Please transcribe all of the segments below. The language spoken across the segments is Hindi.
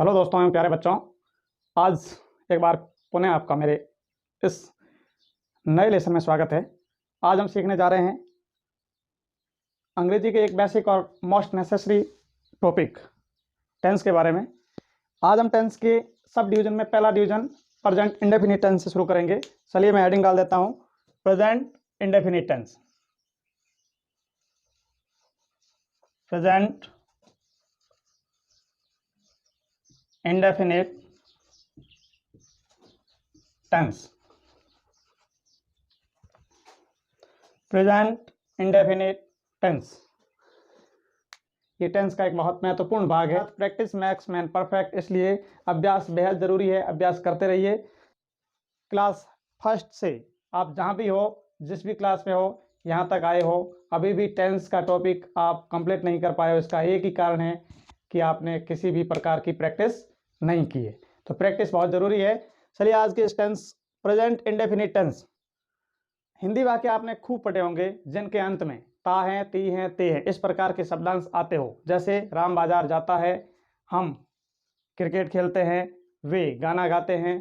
हेलो दोस्तों एवं प्यारे बच्चों, आज एक बार पुनः आपका मेरे इस नए लेसन में स्वागत है। आज हम सीखने जा रहे हैं अंग्रेजी के एक बेसिक और मोस्ट नेसेसरी टॉपिक टेंस के बारे में। आज हम टेंस के सब डिवीजन में पहला डिवीजन प्रेजेंट इंडेफिनिट टेंस से शुरू करेंगे। चलिए मैं हेडिंग डाल देता हूँ, present indefinite tense. Present indefinite tense. Present indefinite tense ये टेंस का एक बहुत महत्वपूर्ण भाग है। प्रैक्टिस मैक्स मैन परफेक्ट, इसलिए अभ्यास बेहद ज़रूरी है। अभ्यास करते रहिए। क्लास फर्स्ट से आप जहाँ भी हो, जिस भी क्लास में हो, यहाँ तक आए हो, अभी भी टेंस का टॉपिक आप कंप्लीट नहीं कर पाए हो, इसका एक ही कारण है कि आपने किसी भी प्रकार की प्रैक्टिस नहीं की है। तो प्रैक्टिस बहुत ज़रूरी है। चलिए आज के इस tense present indefinite tense, Hindi वाक्य आपने खूब पढ़े होंगे जिनके अंत में ता है, ती है, ते है, इस प्रकार के शब्दांश आते हो। जैसे राम बाजार जाता है, हम क्रिकेट खेलते हैं, वे गाना गाते हैं,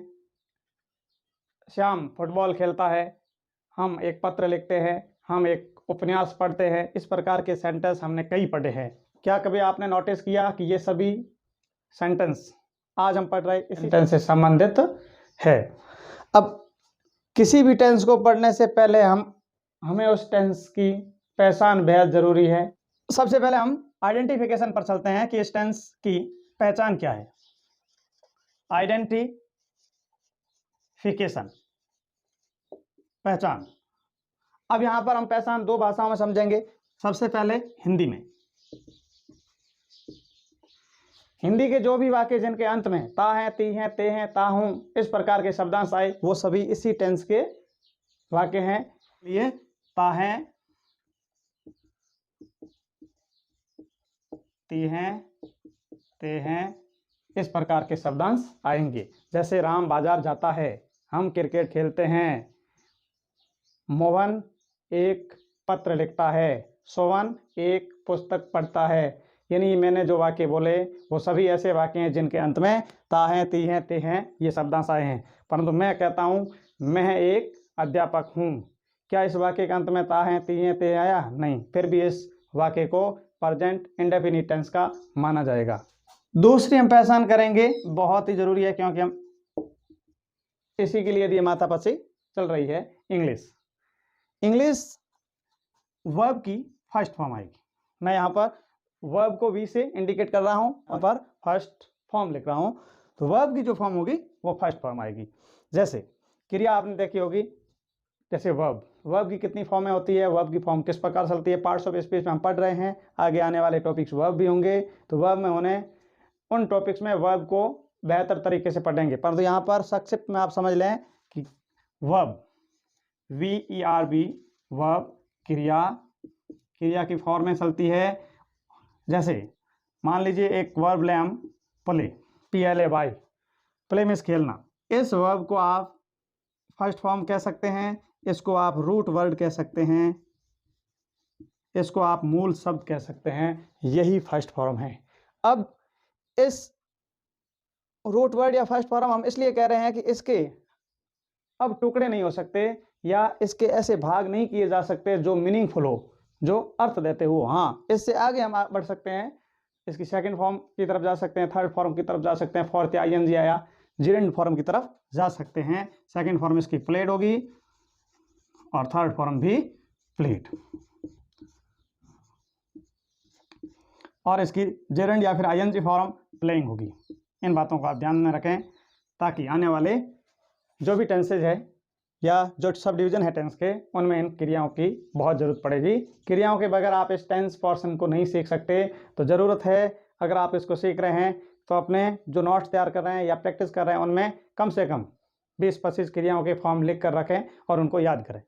श्याम फुटबॉल खेलता है, हम एक पत्र लिखते हैं, हम एक उपन्यास पढ़ते हैं। इस प्रकार के सेंटेंस हमने कई पढ़े हैं। क्या कभी आपने नोटिस किया कि ये सभी सेंटेंस आज हम पढ़ रहे इसी टेंस से संबंधित है। अब किसी भी टेंस को पढ़ने से पहले हमें उस टेंस की पहचान बेहद ज़रूरी है। सबसे पहले हम आइडेंटिफिकेशन पर चलते हैं कि इस टेंस की पहचान क्या है। आइडेंटिफिकेशन, पहचान। अब यहाँ पर हम पहचान दो भाषाओं में समझेंगे। सबसे पहले हिंदी में। हिंदी के जो भी वाक्य जिनके अंत में ता है, ती है, ते हैं, ता हूं, इस प्रकार के शब्दांश आए, वो सभी इसी टेंस के वाक्य हैं। ये ता है, ती हैं, ते हैं, इस प्रकार के शब्दांश आएंगे। जैसे राम बाजार जाता है, हम क्रिकेट खेलते हैं, मोहन एक पत्र लिखता है, सोवन एक पुस्तक पढ़ता है। यानी मैंने जो वाक्य बोले वो सभी ऐसे वाक्य हैं जिनके अंत में ता हैं, ती हैं, ते हैं, ये शब्दांश आए हैं। परंतु मैं कहता हूँ मैं एक अध्यापक हूँ। क्या इस वाक्य के अंत में ता हैं, ती हैं, ते आया? नहीं। फिर भी इस वाक्य को प्रेजेंट इंडेफिनिट टेंस का माना जाएगा। दूसरी हम पहचान करेंगे, बहुत ही जरूरी है क्योंकि हम इसी के लिए यदि माथापच्ची चल रही है। इंग्लिश वर्ब की फर्स्ट फॉर्म आएगी। मैं यहाँ पर वर्ब को वी से इंडिकेट कर रहा हूँ, यहाँ पर फर्स्ट फॉर्म लिख रहा हूँ। तो वर्ब की जो फॉर्म होगी वो फर्स्ट फॉर्म आएगी। जैसे क्रिया आपने देखी होगी, जैसे वर्ब की कितनी फॉर्में होती है, वर्ब की फॉर्म किस प्रकार चलती है, पार्ट्स ऑफ स्पीच में हम पढ़ रहे हैं। आगे आने वाले टॉपिक्स वर्ब भी होंगे, तो वर्ब में होने उन टॉपिक्स में वर्ब को बेहतर तरीके से पढ़ेंगे। परंतु यहाँ पर संक्षिप्त में आप समझ लें कि वर्ब, VERB, वर्ब क्रिया की फॉर्म में चलती है। जैसे मान लीजिए एक वर्ब लें हम, प्ले, PLAY, प्ले मीन्स खेलना। इस वर्ब को आप फर्स्ट फॉर्म कह सकते हैं, इसको आप रूट वर्ड कह सकते हैं, इसको आप मूल शब्द कह सकते हैं। यही फर्स्ट फॉर्म है। अब इस रूट वर्ड या फर्स्ट फॉर्म हम इसलिए कह रहे हैं कि इसके अब टुकड़े नहीं हो सकते या इसके ऐसे भाग नहीं किए जा सकते जो मीनिंगफुल हो, जो अर्थ देते हो। हाँ, इससे आगे हम बढ़ सकते हैं, इसकी सेकंड फॉर्म की तरफ जा सकते हैं, थर्ड फॉर्म की तरफ जा सकते हैं, फोर्थ या ING आया जिरेंड फॉर्म की तरफ जा सकते हैं। सेकंड फॉर्म इसकी प्लेड होगी और थर्ड फॉर्म भी प्लेड, और इसकी जेरेंड या फिर ING फॉर्म प्लेइंग होगी। इन बातों को आप ध्यान में रखें ताकि आने वाले जो भी टेंसेज है या जो सब डिवीजन है टेंस के, उनमें इन क्रियाओं की बहुत ज़रूरत पड़ेगी। क्रियाओं के बगैर आप इस टेंस पोर्शन को नहीं सीख सकते। तो ज़रूरत है, अगर आप इसको सीख रहे हैं तो अपने जो नोट्स तैयार कर रहे हैं या प्रैक्टिस कर रहे हैं उनमें कम से कम 20-25 क्रियाओं के फॉर्म लिख कर रखें और उनको याद करें।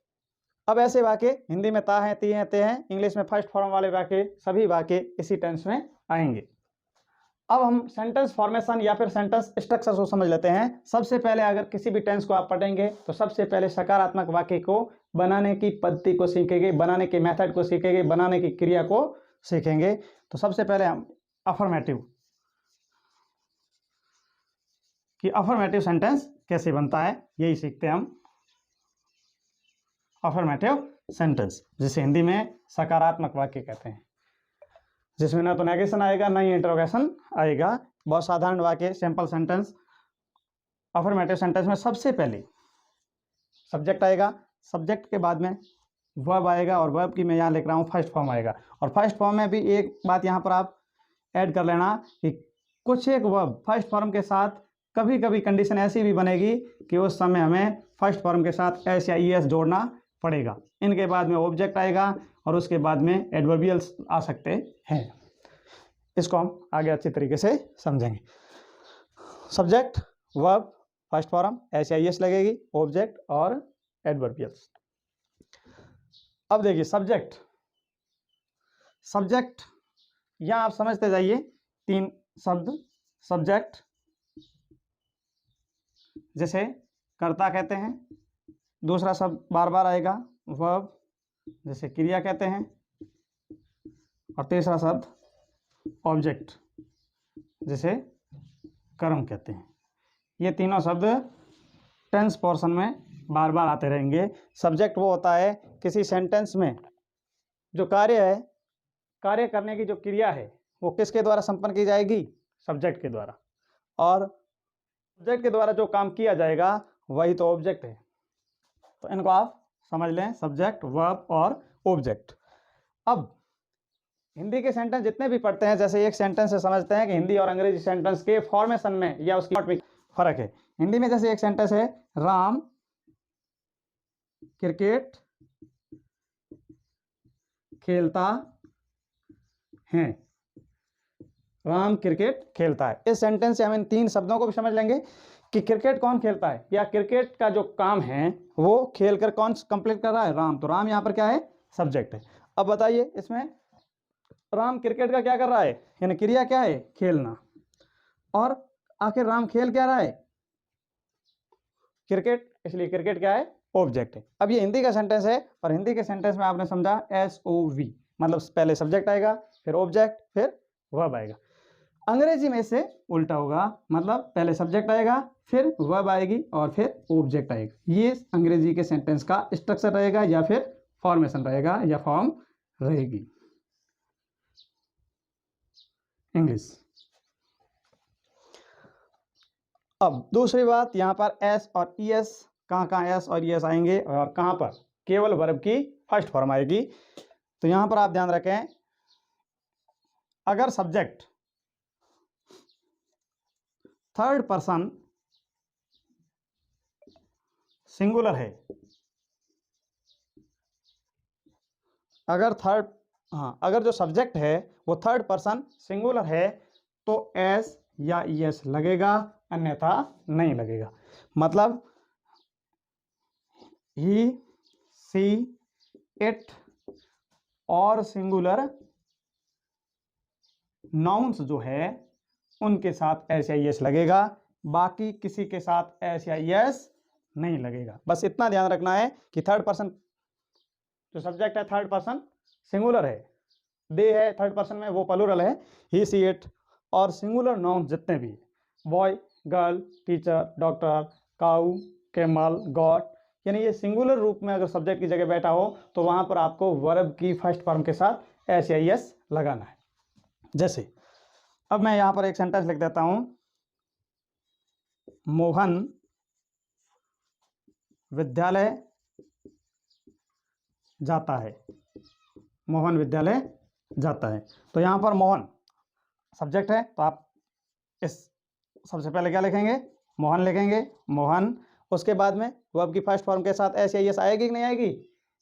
अब ऐसे वाक्य हिंदी में ता है, ती हैं, ते हैं, इंग्लिश में फर्स्ट फॉर्म वाले वाक्य, सभी वाक्य इसी टेंस में आएंगे। अब हम सेंटेंस फॉर्मेशन या फिर सेंटेंस स्ट्रक्चर को समझ लेते हैं। सबसे पहले अगर किसी भी टेंस को आप पढ़ेंगे तो सबसे पहले सकारात्मक वाक्य को बनाने की पद्धति को सीखेंगे, बनाने के मेथड को सीखेंगे, बनाने की क्रिया को सीखेंगे। तो सबसे पहले हम अफर्मेटिव कि अफर्मेटिव सेंटेंस कैसे बनता है, यही सीखते हैं हम। अफर्मेटिव सेंटेंस जिसे हिंदी में सकारात्मक वाक्य कहते हैं, जिसमें ना तो नेगेशन आएगा ना ही इंटरोगेशन आएगा, बहुत साधारण वाक्य, सिंपल सेंटेंस। अफर्मेटिव सेंटेंस में सबसे पहले सब्जेक्ट आएगा, सब्जेक्ट के बाद में वर्ब आएगा, और वर्ब की मैं यहाँ लिख रहा हूँ फर्स्ट फॉर्म आएगा। और फर्स्ट फॉर्म में भी एक बात यहाँ पर आप ऐड कर लेना कि कुछ एक वर्ब फर्स्ट फॉर्म के साथ कभी कभी कंडीशन ऐसी भी बनेगी कि उस समय हमें फर्स्ट फॉर्म के साथ एस या ईएस जोड़ना पड़ेगा। इनके बाद में ऑब्जेक्ट आएगा और उसके बाद में एडवर्बियल्स आ सकते हैं। इसको हम आगे अच्छी तरीके से समझेंगे। Subject, verb, first form, S या ईएस लगेगी, ऑब्जेक्ट और एडवर्बियल्स। अब देखिए सब्जेक्ट, सब्जेक्ट यहाँ आप समझते जाइए, 3 शब्द सब्जेक्ट, जैसे कर्ता कहते हैं, दूसरा शब्द बार बार आएगा वर्ब, जैसे क्रिया कहते हैं, और तीसरा शब्द ऑब्जेक्ट, जैसे कर्म कहते हैं। ये तीनों शब्द टेंस पोर्शन में बार बार आते रहेंगे। सब्जेक्ट वो होता है किसी सेंटेंस में जो कार्य है, कार्य करने की जो क्रिया है वो किसके द्वारा संपन्न की जाएगी, सब्जेक्ट के द्वारा, और सब्जेक्ट के द्वारा जो काम किया जाएगा वही तो ऑब्जेक्ट है। तो इनको आप समझ लें, सब्जेक्ट, वर्ब और ऑब्जेक्ट। अब हिंदी के सेंटेंस जितने भी पढ़ते हैं, जैसे एक सेंटेंस से समझते हैं कि हिंदी और अंग्रेजी सेंटेंस के फॉर्मेशन में या उसकी में फर्क है। हिंदी में जैसे एक सेंटेंस है, राम क्रिकेट खेलता है, राम क्रिकेट खेलता है। इस सेंटेंस से हम इन 3 शब्दों को भी समझ लेंगे कि क्रिकेट कौन खेलता है, या क्रिकेट का जो काम है वो खेलकर कौन कंप्लीट कर रहा है, राम। तो राम यहाँ पर क्या है, सब्जेक्ट है। अब बताइए इसमें राम क्रिकेट का क्या कर रहा है, यानी क्रिया क्या है, खेलना, और आखिर राम खेल क्या रहा है, क्रिकेट, इसलिए क्रिकेट क्या है, ऑब्जेक्ट है। अब ये हिंदी का सेंटेंस है, और हिंदी के सेंटेंस में आपने समझा SOV, मतलब पहले सब्जेक्ट आएगा, फिर ऑब्जेक्ट, फिर वर्ब आएगा। अंग्रेजी में से उल्टा होगा, मतलब पहले सब्जेक्ट आएगा, फिर वर्ब आएगी और फिर ऑब्जेक्ट आएगा। ये अंग्रेजी के सेंटेंस का स्ट्रक्चर रहेगा, या फिर फॉर्मेशन रहेगा, या फॉर्म रहेगी। इंग्लिश। अब दूसरी बात, यहाँ पर एस और ईएस, कहाँ एस और ईएस आएंगे और कहाँ पर केवल वर्ब की फर्स्ट फॉर्म आएगी। तो यहाँ पर आप ध्यान रखें, अगर सब्जेक्ट थर्ड पर्सन सिंगुलर है, अगर जो सब्जेक्ट है वो थर्ड पर्सन सिंगुलर है तो एस या ईएस लगेगा, अन्यथा नहीं लगेगा। मतलब ही, सी, इट और सिंगुलर नाउन्स जो है उनके साथ एस या ईएस लगेगा, बाकी किसी के साथ एस या ईएस नहीं लगेगा। बस इतना ध्यान रखना है कि थर्ड पर्सन जो सब्जेक्ट है थर्ड पर्सन सिंगुलर है, दे है थर्ड पर्सन में वो प्लूरल है, ही, सी, इट, और सिंगुलर नाउन जितने भी, बॉय, गर्ल, टीचर, डॉक्टर, काऊ, कैमल, गॉड, यानी ये सिंगुलर रूप में अगर सब्जेक्ट की जगह बैठा हो तो वहां पर आपको वर्ब की फर्स्ट फॉर्म के साथ एस या ईएस लगाना है। जैसे अब मैं यहां पर एक सेंटेंस लिख देता हूं, मोहन विद्यालय जाता है, मोहन विद्यालय जाता है। तो यहाँ पर मोहन सब्जेक्ट है, तो आप इस सबसे पहले क्या लिखेंगे, मोहन लिखेंगे, मोहन। उसके बाद में वर्ब की फर्स्ट फॉर्म के साथ एस या ईएस आएगी कि नहीं आएगी।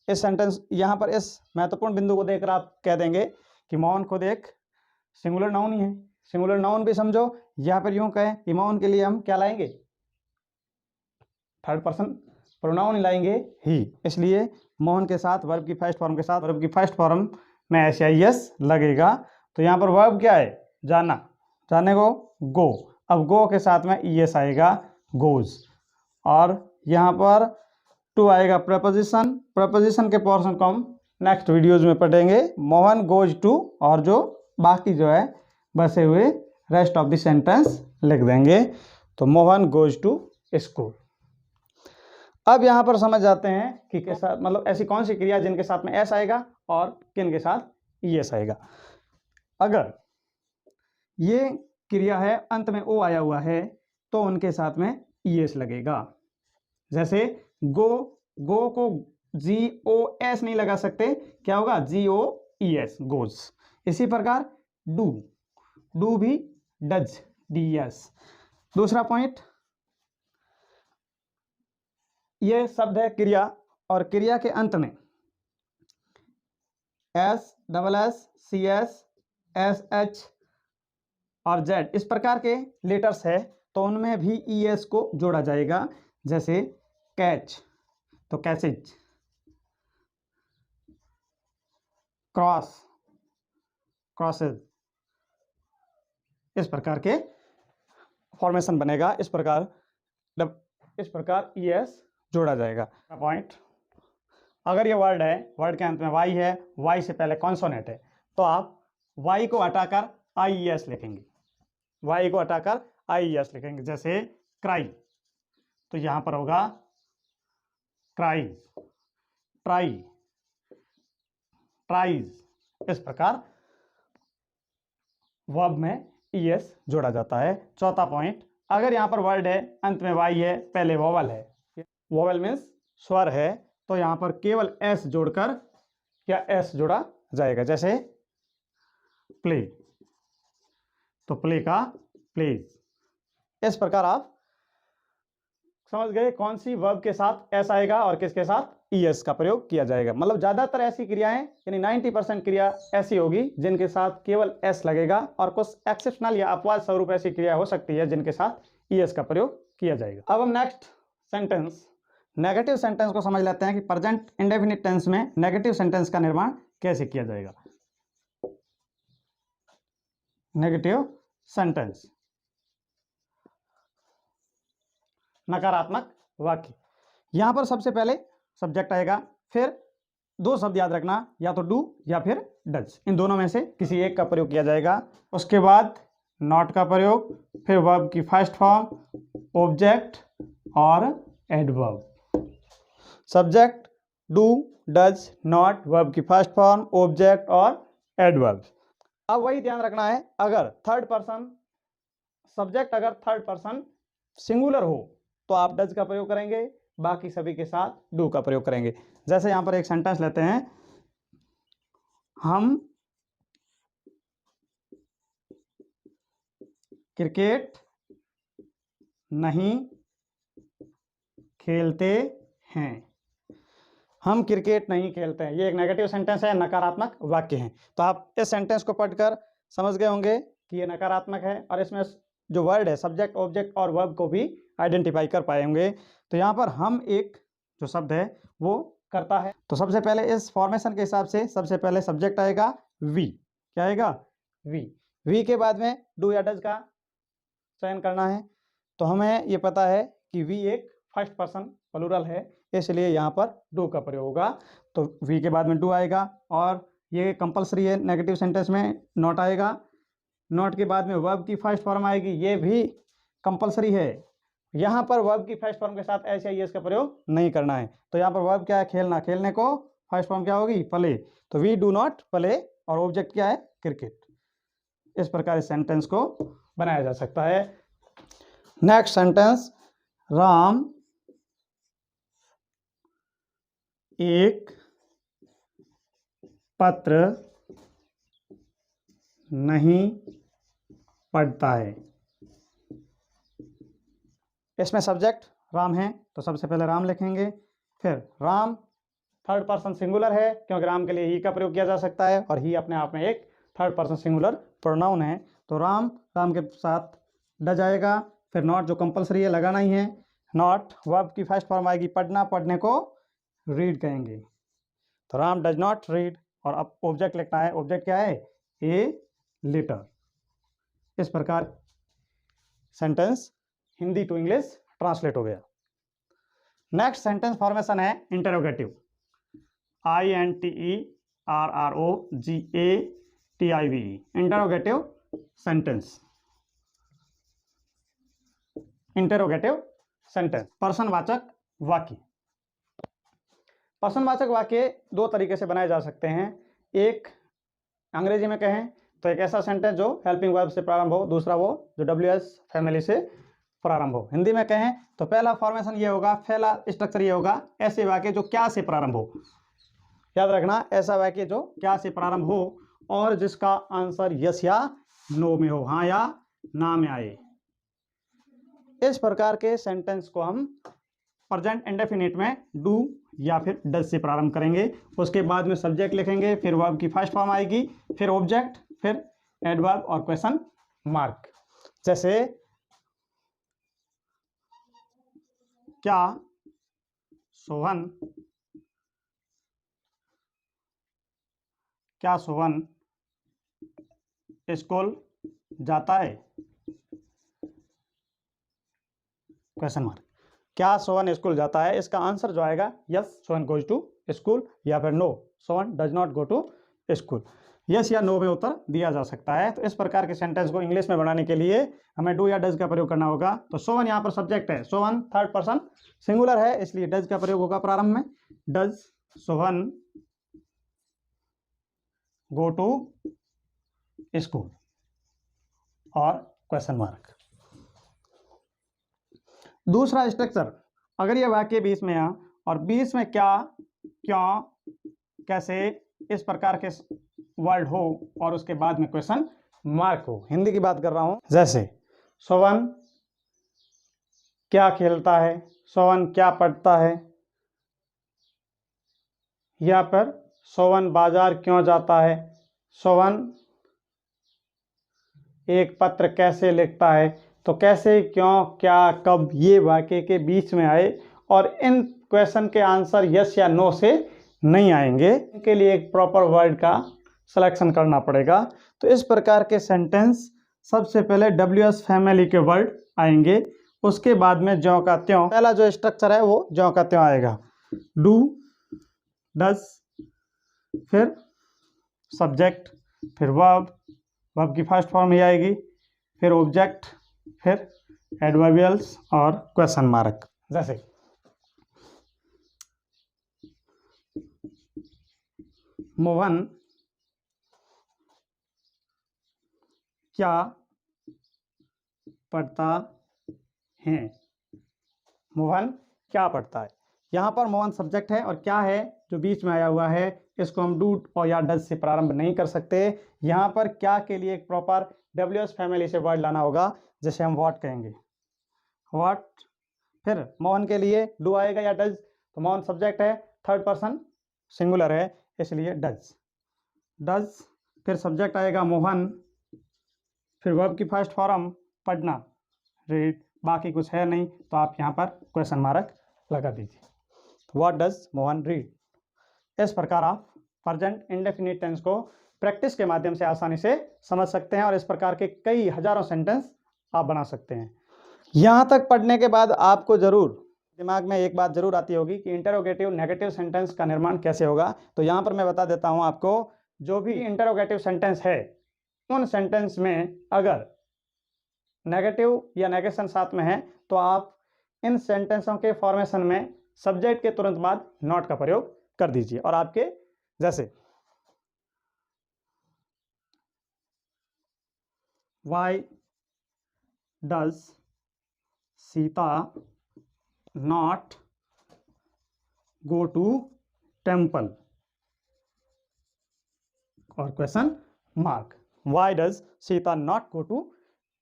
इस सेंटेंस यहाँ पर इस महत्वपूर्ण बिंदु को देखकर आप कह देंगे कि मोहन खुद एक सिंगुलर नाउन ही है। सिंगुलर नाउन भी समझो, यहाँ पर यूं कहें कि मोहन के लिए हम क्या लाएंगे, थर्ड पर्सन प्रोनाउन लाएंगे ही, इसलिए मोहन के साथ वर्ब की फर्स्ट फॉर्म के साथ वर्ब की फर्स्ट फॉर्म में एस या ईएस लगेगा। तो यहाँ पर वर्ब क्या है, जाना, जाने को गो, अब गो के साथ में ईएस आएगा, गोज। और यहाँ पर टू आएगा प्रपोजिशन, प्रपोजिशन के पोर्शन को हम नेक्स्ट वीडियोज में पढ़ेंगे। मोहन गोज टू, और जो बाकी जो है बसे हुए रेस्ट ऑफ द सेंटेंस लिख देंगे। तो मोहन गोज टू स्कूल। अब यहाँ पर समझ जाते हैं कि के साथ मतलब ऐसी कौन सी क्रिया जिनके साथ में एस आएगा और किन के साथ ईएस आएगा। अगर ये क्रिया है अंत में ओ आया हुआ है तो उनके साथ में ईएस लगेगा। जैसे गो, गो को GOS नहीं लगा सकते, क्या होगा GOES, गोज। इसी प्रकार डू, डू भी डज, DES। दूसरा पॉइंट, ये शब्द है क्रिया और क्रिया के अंत में SSS, CS, SH और Z इस प्रकार के लेटर्स है तो उनमें भी ES को जोड़ा जाएगा। जैसे कैच तो कैसेज, क्रॉस, क्रॉसेज, इस प्रकार के फॉर्मेशन बनेगा। इस प्रकार ES जोड़ा जाएगा। पॉइंट, अगर ये वर्ड है, वर्ड के अंत में Y है, Y से पहले कॉन्सोनेंट है तो आप Y को हटाकर IES लिखेंगे, Y को हटाकर IES लिखेंगे। जैसे क्राई तो यहां पर होगा क्राई, ट्राई, ट्राइज, इस प्रकार वर्ब में ES जोड़ा जाता है। चौथा पॉइंट, अगर यहाँ पर वर्ड है अंत में Y है, पहले वोवल है, वोवल मीन्स स्वर है, तो यहाँ पर केवल S जोड़कर या S जोड़ा जाएगा। जैसे प्ले तो प्ले का प्लेज। इस प्रकार आप समझ गए कौन सी वर्ब के साथ S आएगा और किसके साथ ES का प्रयोग किया जाएगा। मतलब ज़्यादातर ऐसी क्रियाएं यानी 90% क्रिया ऐसी होगी जिनके साथ केवल S लगेगा और कुछ एक्सेप्शनल या अपवाद स्वरूप ऐसी क्रिया हो सकती है जिनके साथ ES का प्रयोग किया जाएगा। अब हम नेक्स्ट सेंटेंस, नेगेटिव सेंटेंस को समझ लेते हैं कि प्रेजेंट इंडेफिनिट टेंस में नेगेटिव सेंटेंस का निर्माण कैसे किया जाएगा। नेगेटिव सेंटेंस, नकारात्मक वाक्य। यहां पर सबसे पहले सब्जेक्ट आएगा, फिर दो शब्द याद रखना, या तो डू या फिर डज, इन दोनों में से किसी एक का प्रयोग किया जाएगा। उसके बाद नॉट का प्रयोग, फिर वर्ब की फर्स्ट फॉर्म, ऑब्जेक्ट और adverb. Subject, do, does, not, verb की फर्स्ट फॉर्म, ऑब्जेक्ट और एडवर्ब। अब वही ध्यान रखना है, अगर थर्ड पर्सन सब्जेक्ट अगर थर्ड पर्सन सिंगुलर हो तो आप डज का प्रयोग करेंगे, बाकी सभी के साथ डू का प्रयोग करेंगे। जैसे यहां पर एक सेंटेंस लेते हैं, हम क्रिकेट नहीं खेलते हैं। हम क्रिकेट नहीं खेलते हैं, ये एक नेगेटिव सेंटेंस है, नकारात्मक वाक्य है। तो आप इस सेंटेंस को पढ़कर समझ गए होंगे कि ये नकारात्मक है और इसमें जो वर्ड है सब्जेक्ट, ऑब्जेक्ट और वर्ब को भी आइडेंटिफाई कर पाएंगे। तो यहाँ पर हम एक जो शब्द है वो करता है। तो सबसे पहले इस फॉर्मेशन के हिसाब से सबसे पहले सब्जेक्ट आएगा वी, क्या आएगा वी। वी के बाद में डू या डज का चयन करना है। तो हमें ये पता है कि वी एक फर्स्ट पर्सन प्लूरल है, इसलिए यहाँ पर डू का प्रयोग होगा। तो वी के बाद में डू आएगा और ये कंपलसरी है नेगेटिव सेंटेंस में। नॉट आएगा, नॉट के बाद में वर्ब की फर्स्ट फॉर्म आएगी, ये भी कंपलसरी है। यहाँ पर वर्ब की फर्स्ट फॉर्म के साथ एस या एस का प्रयोग नहीं करना है। तो यहाँ पर वर्ब क्या है, खेलना, खेलने को फर्स्ट फॉर्म क्या होगी, प्ले। तो वी डू नॉट प्ले और ऑब्जेक्ट क्या है, क्रिकेट। इस प्रकार इस सेंटेंस को बनाया जा सकता है। नेक्स्ट सेंटेंस, राम एक पत्र नहीं पढ़ता है। इसमें सब्जेक्ट राम है तो सबसे पहले राम लिखेंगे, फिर राम थर्ड पर्सन सिंगुलर है क्योंकि राम के लिए ही का प्रयोग किया जा सकता है और ही अपने आप में एक थर्ड पर्सन सिंगुलर प्रोनाउन है। तो राम, राम के साथ डज आएगा, फिर नॉट जो कंपलसरी है लगाना ही है। नॉट वर्ब की फर्स्ट फॉर्म आएगी पढ़ना, पढ़ने को रीड कहेंगे। तो राम डज नॉट रीड और अब ऑब्जेक्ट लिखना है। ऑब्जेक्ट क्या है, ए लेटर। इस प्रकार sentence Hindi to English translate हो गया। नेक्स्ट सेंटेंस फॉर्मेशन है interrogative, INTERROGATIV, interrogative sentence. Interrogative sentence. पर्सनवाचक वाक्य। पर्सनवाचक वाक्य दो तरीके से बनाए जा सकते हैं। एक अंग्रेजी में कहें तो एक ऐसा सेंटेंस जो हेल्पिंग वर्ब से प्रारंभ हो, दूसरा वो जो WS फैमिली से प्रारंभ हो। हिंदी में कहें तो पहला फॉर्मेशन ये होगा, पहला स्ट्रक्चर ये होगा, ऐसे वाक्य जो क्या से प्रारंभ हो। याद रखना, ऐसा वाक्य जो क्या से प्रारंभ हो और जिसका आंसर यस या नो में हो, हाँ या ना में आए। इस प्रकार के सेंटेंस को हम प्रेजेंट इंडेफिनिट में डू या फिर डज से प्रारंभ करेंगे। उसके बाद में सब्जेक्ट लिखेंगे, फिर वर्ब की फर्स्ट फॉर्म आएगी, फिर ऑब्जेक्ट, फिर एडवर्ब और क्वेश्चन मार्क। जैसे क्या सोहन स्कूल जाता है, क्वेश्चन मार्क। क्या सोहन स्कूल जाता है, इसका आंसर जो आएगा yes Sohan goes to school, या फिर no Sohan does not go to school. Yes या नो में उत्तर दिया जा सकता है। तो इस प्रकार के सेंटेंस को इंग्लिश में बनाने के लिए हमें डू या डज का प्रयोग करना होगा। तो सोहन यहाँ पर सब्जेक्ट है, सोहन थर्ड पर्सन सिंगुलर है, इसलिए डज का प्रयोग होगा प्रारंभ में। Does Sohan go to school और क्वेश्चन मार्क। दूसरा स्ट्रक्चर, अगर ये वाक्य बीच में आ और बीच में क्या, क्यों, कैसे, इस प्रकार के वर्ड हो और उसके बाद में क्वेश्चन मार्क हो। हिंदी की बात कर रहा हूं। जैसे सोहन क्या खेलता है, सोहन क्या पढ़ता है, या फिर सोहन बाजार क्यों जाता है, सोहन एक पत्र कैसे लिखता है। तो कैसे, क्यों, क्या, कब, ये वाक्य के बीच में आए और इन क्वेश्चन के आंसर यस या नो से नहीं आएंगे। इनके लिए एक प्रॉपर वर्ड का सिलेक्शन करना पड़ेगा। तो इस प्रकार के सेंटेंस सबसे पहले WS फैमिली के वर्ड आएंगे, उसके बाद में ज्यों का त्यों। पहला जो स्ट्रक्चर है वो ज्यों का त्यों आएगा, डू, डज, फिर सब्जेक्ट, फिर वर्ब, वर्ब की फर्स्ट फॉर्म ही आएगी, फिर ऑब्जेक्ट, फिर एडवर्बियल्स और क्वेश्चन मार्क। जैसे मोहन क्या पढ़ता है, मोहन क्या पढ़ता है। यहाँ पर मोहन सब्जेक्ट है और क्या है जो बीच में आया हुआ है, इसको हम डू और या डज से प्रारंभ नहीं कर सकते। यहाँ पर क्या के लिए एक प्रॉपर WS फैमिली से वर्ड लाना होगा, जैसे हम व्हाट कहेंगे, व्हाट। फिर मोहन के लिए डू आएगा या डज, तो मोहन सब्जेक्ट है, थर्ड पर्सन सिंगुलर है, इसलिए डज, डज। फिर सब्जेक्ट आएगा मोहन, फिर वर्ब की फर्स्ट फॉर्म पढ़ना, रीड, बाकी कुछ है नहीं तो आप यहाँ पर क्वेश्चन मार्क लगा दीजिए। What does Mohan read. इस प्रकार आप प्रेजेंट इंडेफिनिट टेंस को प्रैक्टिस के माध्यम से आसानी से समझ सकते हैं और इस प्रकार के कई हजारों सेंटेंस आप बना सकते हैं। यहाँ तक पढ़ने के बाद आपको जरूर दिमाग में एक बात जरूर आती होगी कि इंटरोगेटिव नेगेटिव सेंटेंस का निर्माण कैसे होगा। तो यहाँ पर मैं बता देता हूँ आपको, जो भी इंटरोगेटिव सेंटेंस है उन सेंटेंस में अगर नेगेटिव या नेगेशन साथ में है तो आप इन सेंटेंसों के फॉर्मेशन में सब्जेक्ट के तुरंत बाद नॉट का प्रयोग कर दीजिए। और आपके जैसे why does Sita not go to temple और question mark. Why does Sita not go to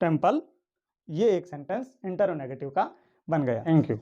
temple, ये एक सेंटेंस इंटरोनेगेटिव का बन गया। Thank you.